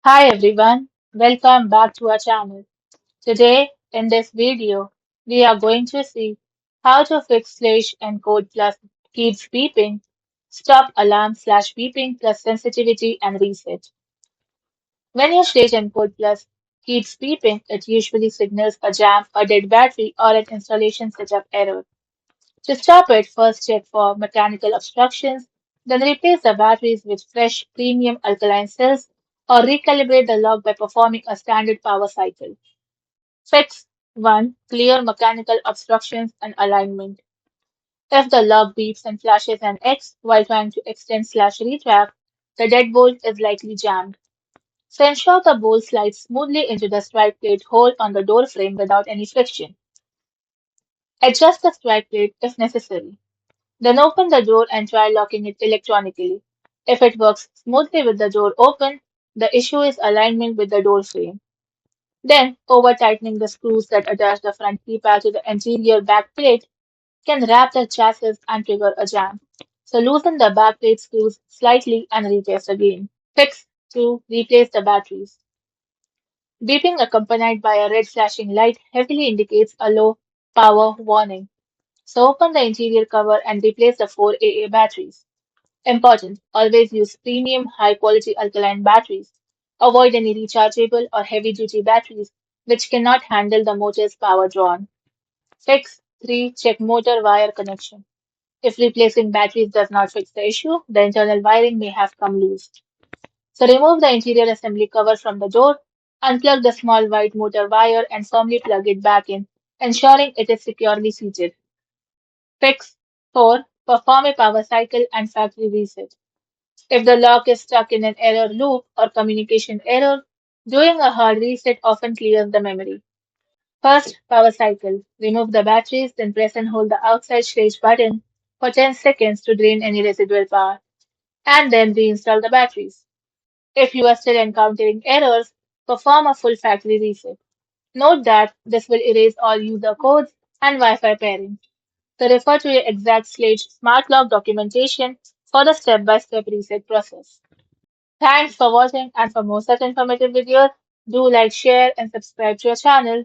Hi everyone, welcome back to our channel. Today, in this video, we are going to see how to fix Schlage Encode Plus keeps beeping, stop alarm slash beeping plus sensitivity and reset. When your Schlage Encode Plus keeps beeping, it usually signals a jam, a dead battery, or an installation setup error. To stop it, first check for mechanical obstructions, then replace the batteries with fresh premium alkaline cells or recalibrate the lock by performing a standard power cycle. Fix 1. Clear mechanical obstructions and alignment. If the lock beeps and flashes an X while trying to extend slash retract, the deadbolt is likely jammed. So ensure the bolt slides smoothly into the strike plate hole on the door frame without any friction. Adjust the strike plate if necessary. Then open the door and try locking it electronically. If it works smoothly with the door open, the issue is alignment with the door frame. Then, over-tightening the screws that attach the front keypad to the anterior back plate can wrap the chassis and trigger a jam. So loosen the back plate screws slightly and retest again. Fix 2. Replace the batteries. Beeping accompanied by a red flashing light heavily indicates a low power warning. So open the interior cover and replace the 4AA batteries. Important, always use premium, high quality alkaline batteries. Avoid any rechargeable or heavy duty batteries which cannot handle the motor's power drawn. Fix 3. Check motor wire connection. If replacing batteries does not fix the issue, the internal wiring may have come loose. So remove the interior assembly cover from the door, unplug the small white motor wire and firmly plug it back in, ensuring it is securely seated. Fix 4. Perform a power cycle and factory reset. If the lock is stuck in an error loop or communication error, doing a hard reset often clears the memory. First, power cycle. Remove the batteries, then press and hold the outside stage button for 10 seconds to drain any residual power, and then reinstall the batteries. If you are still encountering errors, perform a full factory reset. Note that this will erase all user codes and Wi-Fi pairing. So refer to your exact Schlage smart lock documentation for the step-by-step reset process. Thanks for watching, and for more such informative videos, do like, share and subscribe to our channel.